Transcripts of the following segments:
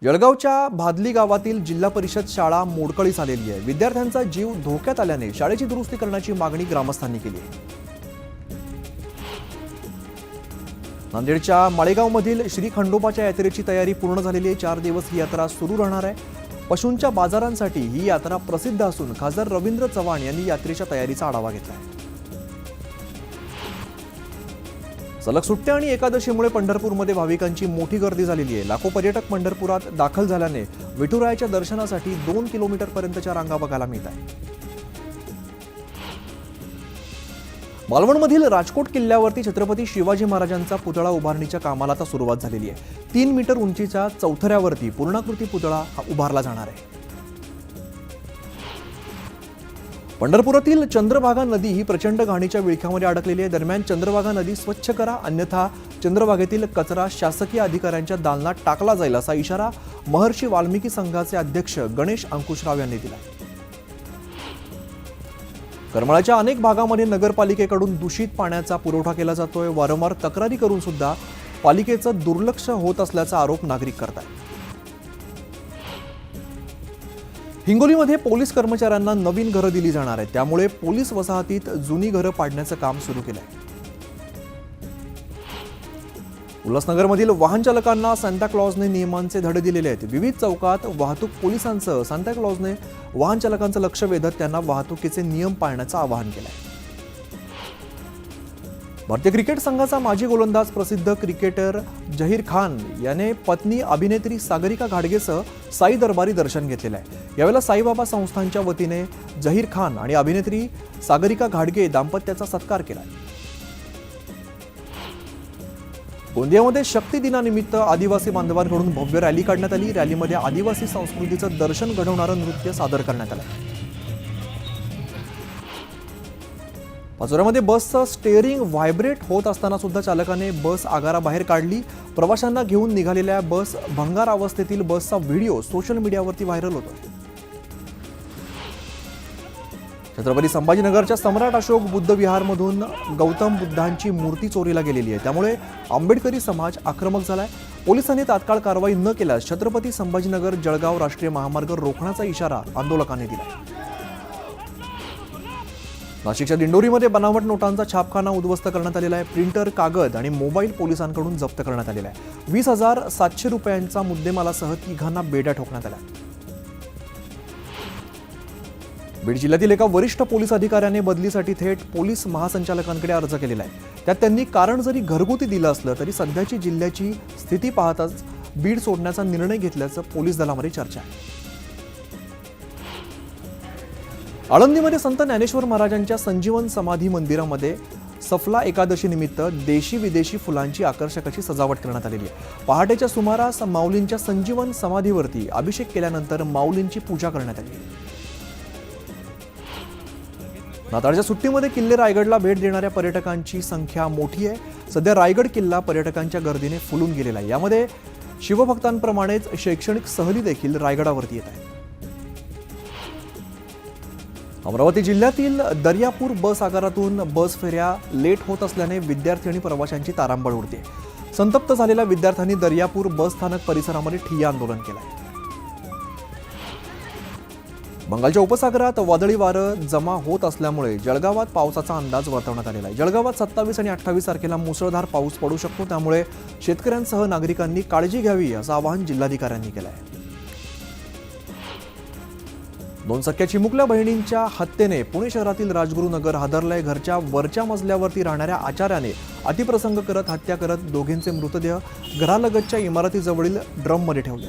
जळगावच्या भादली गावातील जिल्हा परिषद शाळा मोडकळीस आलेली आहे। विद्यार्थ्यांचा जीव धोक्यात आल्याने शाळेची दुरुस्ती करण्याची मागणी ग्रामस्थांनी केली आहे। नांदेडच्या माळेगावमधील श्री खंडोबाच्या यात्रेची तयारी पूर्ण झालेली आहे। 4 दिवस ही यात्रा सुरू राहणार आहे। पशूंच्या बाजारांसाठी ही यात्रा प्रसिद्ध असून खासदार रवींद्र चव्हाण यांनी यात्रेच्या तयारीचा आढावा घेतला आहे। सलग सुट्ट्या आणि एकादशीमुळे पंढरपूरमध्ये भाविकांची मोठी गर्दी झालेली आहे। लाखो पर्यटक पंढरपुरात दाखल झाल्याने विठुरायाच्या दर्शनासाठी 2 किलोमीटरपर्यंतच्या रांगा बघायला मिळत आहेत। मालवणमधील राजकोट किल्ल्यावरती छत्रपती शिवाजी महाराजांचा पुतळा उभारणीच्या कामाला आता सुरुवात झालेली आहे। 3 मीटर उंचीच्या चौथऱ्यावरती पूर्णाकृती पुतळा उभारला जाणार आहे। पंढरपुरातील चंद्रभागा नदी ही प्रचंड घाणीच्या विळख्यामध्ये अडकलेली आहे। दरम्यान चंद्रभागा नदी स्वच्छ करा, अन्यथा चंद्रभागेतील कचरा शासकीय अधिकाऱ्यांच्या दालनात टाकला जाईल असा इशारा महर्षी वाल्मिकी संघाचे अध्यक्ष गणेश अंकुशराव यांनी दिला। करमाळ्याच्या अनेक भागामध्ये नगरपालिकेकडून दूषित पाण्याचा पुरवठा केला जातोय। वारंवार तक्रारी करून सुद्धा पालिकेचं दुर्लक्ष होत असल्याचा आरोप नागरिक करतात। हिंगोलीमध्ये पोलीस कर्मचाऱ्यांना नवीन घरं दिली जाणार आहेत, त्यामुळे पोलीस वसाहतीत जुनी घरं पाडण्याचं काम सुरू केलं आहे। उल्हासनगरमधील वाहन चालकांना सांता क्लॉजने नियमांचे धडे दिलेले आहेत। विविध चौकात वाहतूक पोलिसांसह सांता क्लॉजने वाहन चालकांचं लक्ष वेधत त्यांना वाहतुकीचे नियम पाळण्याचं आवाहन केलं आहे। भारतीय क्रिकेट संघाचा माजी गोलंदाज प्रसिद्ध क्रिकेटर जहीर खान याने पत्नी अभिनेत्री सागरिका घाडगेसह साई दरबारी दर्शन घेतलेलं आहे। यावेळेला साईबाबा संस्थांच्या वतीने जहीर खान आणि अभिनेत्री सागरिका घाडगे दाम्पत्याचा सत्कार केला। गोंदियामध्ये शक्ती दिनानिमित्त आदिवासी बांधवांकडून भव्य रॅली काढण्यात आली। रॅलीमध्ये आदिवासी संस्कृतीचं दर्शन घडवणारं नृत्य सादर करण्यात आलं। पाचोऱ्यामध्ये बसचं स्टेअरिंग व्हायब्रेट होत असताना सुद्धा चालकाने बस आगाराबाहेर काढली। प्रवाशांना घेऊन निघालेल्या बस भंगार अवस्थेतील बसचा व्हिडिओ सोशल मीडियावरती व्हायरल होतोय। छत्रपती संभाजीनगरच्या सम्राट अशोक बुद्ध विहारमधून गौतम बुद्धांची मूर्ती चोरीला गेलेली आहे, त्यामुळे आंबेडकरी समाज आक्रमक झालाय। पोलिसांनी तात्काळ कारवाई न केल्यास छत्रपती संभाजीनगर जळगाव राष्ट्रीय महामार्ग रोखण्याचा इशारा आंदोलकांनी दिला। नाशिकच्या दिंडोरीमध्ये बनावट नोटांचा छापखाना उद्ध्वस्त करण्यात आलेला आहे। प्रिंटर, कागद आणि मोबाईल पोलिसांकडून जप्त करण्यात आलेला आहे। 20,700 रुपयांचा मुद्देमालासह तिघांना बेड्या ठोकण्यात आल्या। बीड जिल्ह्यातील एका वरिष्ठ पोलीस अधिकाऱ्याने बदलीसाठी थेट पोलीस महासंचालकांकडे अर्ज केलेला आहे। त्यात त्यांनी कारण जरी घरगुती दिलं असलं तरी सध्याची जिल्ह्याची स्थिती पाहताच बीड सोडण्याचा निर्णय घेतल्याचं पोलीस दलामध्ये चर्चा आहे। आळंदीमध्ये संत ज्ञानेश्वर महाराजांच्या संजीवन समाधी मंदिरामध्ये सफला एकादशी निमित्त देशी विदेशी फुलांची आकर्षक अशी सजावट करण्यात आलेली आहे। पहाटेच्या सुमारास माऊलींच्या संजीवन समाधीवरती अभिषेक केल्यानंतर माऊलींची पूजा करण्यात आली। नाताळच्या सुट्टीमध्ये किल्ले रायगडला भेट देणाऱ्या पर्यटकांची संख्या मोठी आहे। सध्या रायगड किल्ला पर्यटकांच्या गर्दीने फुलून गेलेला आहे। यामध्ये शिवभक्तांप्रमाणेच शैक्षणिक सहली देखील रायगडावरती येत आहेत। अमरावती जिल्ह्यातील दर्यापूर बस आगारातून बस फेऱ्या लेट होत असल्याने विद्यार्थी आणि प्रवाशांची तारांबळ उडते। संतप्त झालेल्या विद्यार्थ्यांनी दर्यापूर बस स्थानक परिसरामध्ये ठिय्या आंदोलन केलं आहे। बंगालच्या उपसागरात वादळी वारं जमा होत असल्यामुळे जळगावात पावसाचा अंदाज वर्तवण्यात आलेला आहे। जळगावात 27 आणि 28 तारखेला मुसळधार पाऊस पडू शकतो, त्यामुळे शेतकऱ्यांसह नागरिकांनी काळजी घ्यावी असं आवाहन जिल्हाधिकाऱ्यांनी केलं आहे। 2 सख्या चिमुकल्या बहिणींच्या हत्येने पुणे शहरातील राजगुरुनगर हादरलंय। घरच्या वरच्या मजल्यावरती राहणाऱ्या आचार्याने अतिप्रसंग करत हत्या करत दोघींचे मृतदेह घरालगतच्या इमारतीजवळील ड्रममध्ये ठेवले।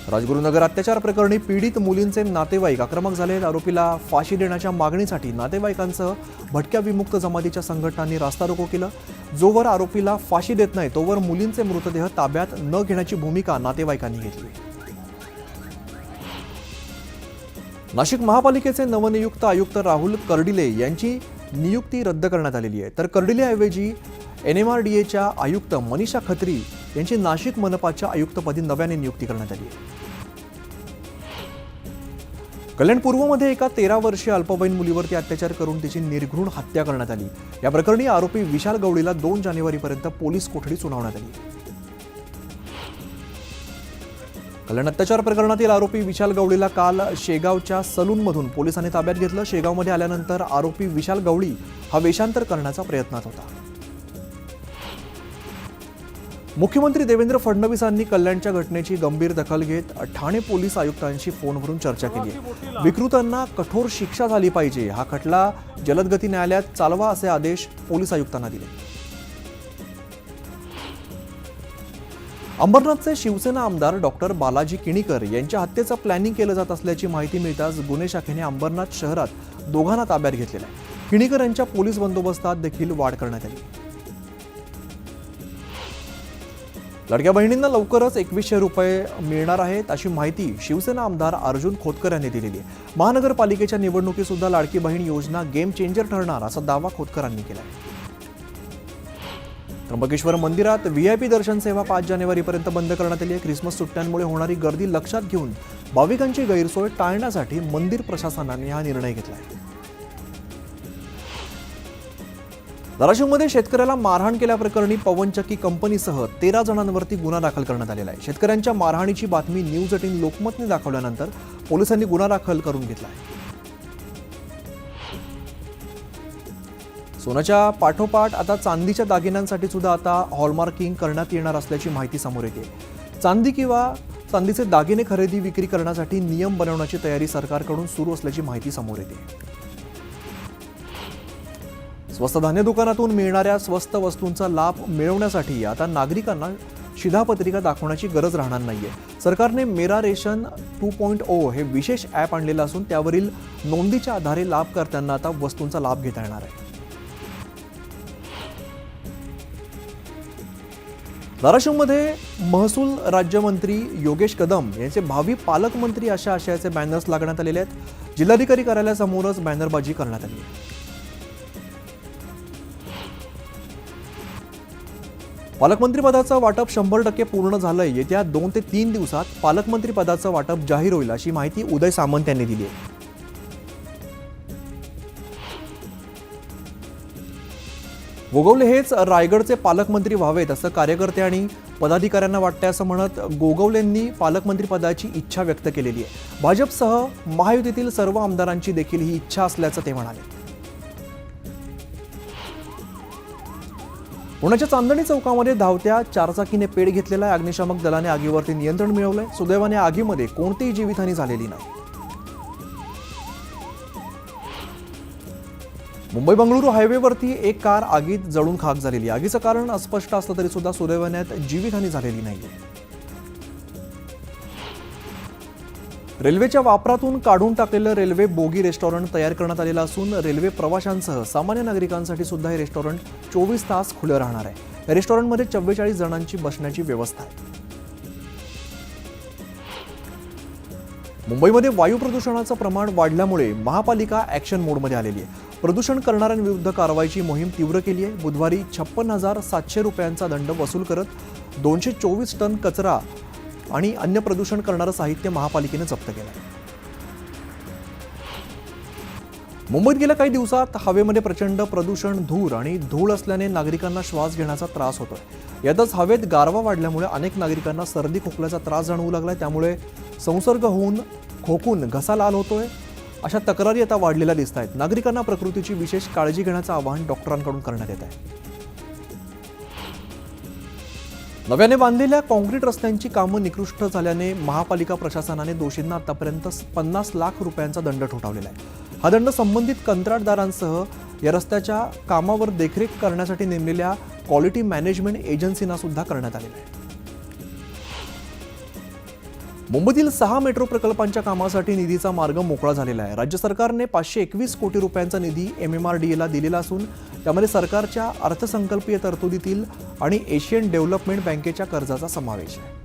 राजगुरुनगर अत्याचार प्रकरणी पीडित मुलींचे नातेवाईक आक्रमक झाले। आरोपीला फाशी देण्याच्या मागणीसाठी नातेवाईकांसह भटक्या विमुक्त जमातीच्या संघटनांनी रास्ता रोको केलं। जोवर आरोपीला फाशी देत नाही तोवर मुलींचे मृतदेह ताब्यात न घेण्याची भूमिका नातेवाईकांनी घेतली। नाशिक महापालिकेचे नवनियुक्त आयुक्त राहुल कर्डिले यांची नियुक्ती रद्द करण्यात आलेली आहे, तर कर्डिलेऐवजी NMRDAच्या आयुक्त मनीषा खत्री यांची नाशिक मनपाच्या आयुक्तपदी नव्याने नियुक्ती करण्यात आली आहे। कल्याण पूर्वमध्ये एका 13 वर्षीय अल्पवयीन मुलीवरती अत्याचार करून तिची निर्घृण हत्या करण्यात आली। या प्रकरणी आरोपी विशाल गवळीला 2 जानेवारीपर्यंत पोलीस कोठडी सुनावण्यात आली। कल्याण अत्याचार प्रकरणातील आरोपी विशाल गवळीला काल शेगावच्या सलूनमधून पोलिसांनी ताब्यात घेतलं. शेगावमध्ये आल्यानंतर आरोपी विशाल गवळी हा वेषांतर करण्याचा प्रयत्नात होता. मुख्यमंत्री देवेंद्र फडणवीसांनी कल्याणच्या घटनेची गंभीर दखल घेत ठाणे पोलीस आयुक्तांशी फोनवरून चर्चा केली आहे. विकृतांना कठोर शिक्षा झाली पाहिजे, हा खटला जलदगती न्यायालयात चालवा असे आदेश पोलीस आयुक्तांना दिले. अंबरनाथचे शिवसेना आमदार डॉक्टर बालाजी किणीकर यांच्या हत्येचं प्लॅनिंग केलं जात असल्याची माहिती मिळताच गुन्हे शाखेने अंबरनाथ शहरात दोघांना ताब्यात घेतलेलं आहे. किणीकर यांच्या पोलीस बंदोबस्तात देखील वाढ करण्यात आली. लाडक्या बहिणींना लवकरच 2100 रुपये मिळणार आहेत अशी माहिती शिवसेना आमदार अर्जुन खोतकर यांनी दिलेली आहे. महानगरपालिकेच्या निवडणुकीत सुद्धा लाडकी बहीण योजना गेम चेंजर ठरणार असा दावा खोतकरांनी केला आहे. त्र्यंबकेश्वर मंदिरात व्हीआयपी दर्शन सेवा 5 जानेवारीपर्यंत बंद करण्यात आली आहे. ख्रिसमस सुट्ट्यांमुळे होणारी गर्दी लक्षात घेऊन भाविकांची गैरसोय टाळण्यासाठी मंदिर प्रशासनाने हा निर्णय घेतला आहे. धाराशिवमध्ये शेतकऱ्याला मारहाण केल्याप्रकरणी पवनचक्की कंपनीसह 13 जणांवरती गुन्हा दाखल करण्यात आलेला आहे. शेतकऱ्यांच्या मारहाणीची बातमी न्यूज 18 लोकमतने दाखवल्यानंतर पोलिसांनी गुन्हा दाखल करून घेतला आहे. सोन्याच्या पाठोपाठ आता चांदीच्या दागिन्यांसाठी सुद्धा आता हॉलमार्किंग करण्यात येणार असल्याची माहिती समोर येते. चांदी किंवा चांदीचे दागिने खरेदी विक्री करण्यासाठी नियम बनवण्याची तयारी सरकारकडून सुरू असल्याची माहिती समोर येते. स्वस्त धान्य दुकानातून मिळणाऱ्या स्वस्त वस्तूंचा लाभ मिळवण्यासाठी आता नागरिकांना शिधापत्रिका दाखवण्याची गरज राहणार नाहीये. सरकारने मेरा रेशन 2.0 हे विशेष ॲप आणलेलं असून त्यावरील नोंदीच्या आधारे लाभकर्त्यांना आता वस्तूंचा लाभ घेता येणार आहे. धाराशिवमध्ये महसूल राज्यमंत्री योगेश कदम यांचे भावी पालकमंत्री अशा आशयाचे बॅनर्स लागण्यात आलेले आहेत. जिल्हाधिकारी कार्यालयासमोरच बॅनरबाजी करण्यात आली आहे. पालकमंत्री पदाचं वाटप 100% पूर्ण झालंय. येत्या 2 ते 3 दिवसात पालकमंत्री पदाचं वाटप जाहीर होईल अशी माहिती उदय सामंत यांनी दिली आहे. गोगवले हेच रायगडचे पालकमंत्री व्हावेत असं कार्यकर्ते आणि पदाधिकाऱ्यांना वाटतंय असं म्हणत गोगवलेंनी पालकमंत्री पदाची इच्छा व्यक्त केलेली आहे. भाजपसह महायुतीतील सर्व आमदारांची देखील ही इच्छा असल्याचं ते म्हणाले. पुण्याच्या चांदणी चौकामध्ये धावत्या चारचाकीने पेट घेतलेला आहे. अग्निशामक दलाने आगीवरती नियंत्रण मिळवलंय. सुदैवाने आगीमध्ये कोणतीही जीवितहानी झालेली नाही. मुंबई बंगळुरू हायवेवरती एक कार आगीत जळून खाक झालेली. आगीचं कारण अस्पष्ट असलं तरी सुद्धा सुदैवाने जीवितहानी झालेली नाहीये. रेल्वेच्या वापरातून काढून टाकलेलं रेल्वे बोगी रेस्टॉरंट तयार करण्यात आलेलं असून रेल्वे प्रवाशांसह सामान्य नागरिकांसाठी सुद्धा हे रेस्टॉरंट 24 तास खुलं राहणार आहे. या रेस्टॉरंटमध्ये 44 जणांची बसण्याची व्यवस्था आहे. मुंबईमध्ये वायू प्रदूषणाचं प्रमाण वाढल्यामुळे महापालिका ॲक्शन मोडमध्ये आलेली आहे. प्रदूषण करणाऱ्यांविरुद्ध कारवाईची मोहीम तीव्र केली आहे. बुधवारी 56,700 रुपयांचा दंड वसूल करत 224 टन कचरा आणि अन्य प्रदूषण करणारं साहित्य महापालिकेने जप्त केलं आहे. मुंबईत गेल्या काही दिवसात हवेमध्ये प्रचंड प्रदूषण, धूर आणि धूळ असल्याने नागरिकांना श्वास घेण्याचा त्रास होतोय. यातच हवेत गारवा वाढल्यामुळे अनेक नागरिकांना सर्दी खोकल्याचा त्रास जाणवू लागलाय. त्यामुळे संसर्ग होऊन खोकून घसा लाल होतोय अशा तक्रारी आता वाढलेल्या दिसत आहेत. नागरिकांना प्रकृतीची विशेष काळजी घेण्याचं आवाहन डॉक्टरांकडून करण्यात येत आहे. नव्याने बांधलेल्या काँक्रीट रस्त्यांची कामं निकृष्ट झाल्याने महापालिका प्रशासनाने दोषींना आतापर्यंत 50 लाख रुपयांचा दंड ठोठावलेला आहे. हा दंड संबंधित कंत्राटदारांसह या रस्त्याच्या कामावर देखरेख करण्यासाठी नेमलेल्या क्वालिटी मॅनेजमेंट एजन्सींना सुद्धा करण्यात आलेला आहे. मुंबईतील 6 मेट्रो प्रकल्पांच्या कामासाठी निधीचा मार्ग मोकळा झालेला आहे. राज्य सरकारने 521 कोटी रुपयांचा निधी MMRDAला दिलेला असून त्यामध्ये सरकारच्या अर्थसंकल्पीय तरतुदीतील आणि एशियन डेव्हलपमेंट बँकेच्या कर्जाचा समावेश आहे.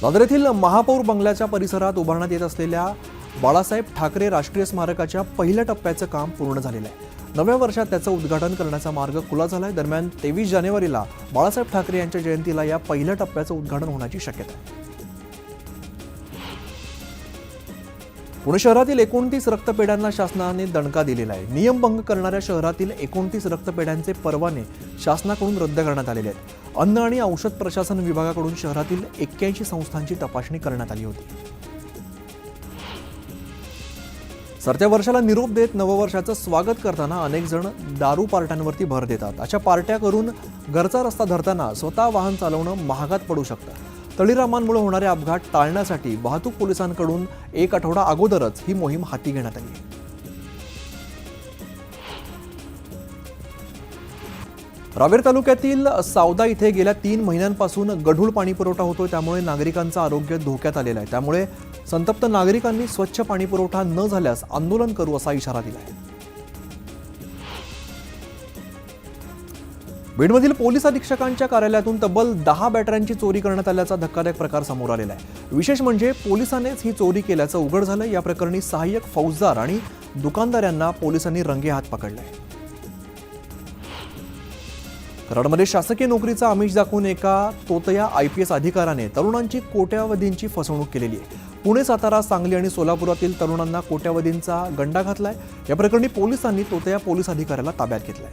दादर येथील महापौर बंगल्याच्या परिसरात उभारण्यात येत असलेल्या बाळासाहेब ठाकरे राष्ट्रीय स्मारकाच्या पहिल्या टप्प्याचं काम पूर्ण झालेलं आहे. नव्या वर्षात त्याचं उद्घाटन करण्याचा मार्ग खुला झाला आहे. दरम्यान 23 जानेवारीला बाळासाहेब ठाकरे यांच्या जयंतीला या पहिल्या टप्प्याचं उद्घाटन होण्याची शक्यता आहे. पुणे शहरातील 29 रक्तपेढ्यांना शासनाने दणका दिलेला आहे. नियमभंग करणाऱ्या शहरातील 29 रक्तपेढ्यांचे परवाने शासनाकडून रद्द करण्यात आलेले आहेत. अन्न आणि औषध प्रशासन विभागाकडून शहरातील 81 संस्थांची तपासणी करण्यात आली होती. सरत्या वर्षाला निरोप देत नववर्षाचं स्वागत करताना अनेक जण दारू पार्ट्यांवरती भर देतात. अशा पार्ट्या करून घरचा रस्ता धरताना स्वतः वाहन चालवणं महागात पडू शकतं. तळीरामांमुळे होणारे अपघात टाळण्यासाठी वाहतूक पोलिसांकडून 1 आठवडा अगोदरच ही मोहीम हाती घेण्यात आली. रावेर तालुक्यातील सावदा इथे गेल्या 3 महिन्यांपासून गढूळ पाणी पुरवठा होतोय. त्यामुळे नागरिकांचं आरोग्य धोक्यात आलेलं आहे. त्यामुळे संतप्त नागरिकांनी स्वच्छ पाणी पुरवठा न झाल्यास आंदोलन करू असा इशारा दिला आहे. बीडमधील पोलीस अधीक्षकांच्या कार्यालयातून तब्बल 10 बॅटऱ्यांची चोरी करण्यात आल्याचा धक्कादायक प्रकार समोर आलेला आहे. विशेष म्हणजे पोलिसांनीच ही चोरी केल्याचं उघड झालं. या प्रकरणी सहाय्यक फौजदार आणि दुकानदार यांना पोलिसांनी रंगेहात पकडलंय. कराडमध्ये शासकीय नोकरीचा आमिष दाखवून एका तोतया IPS अधिकाऱ्याने तरुणांची कोट्यावधींची फसवणूक केलेली आहे. पुणे, सातारा, सांगली आणि सोलापुरातील तरुणांना कोट्यावधींचा गंडा घातलाय. या प्रकरणी पोलिसांनी तोतया पोलीस अधिकाऱ्याला ताब्यात घेतलाय.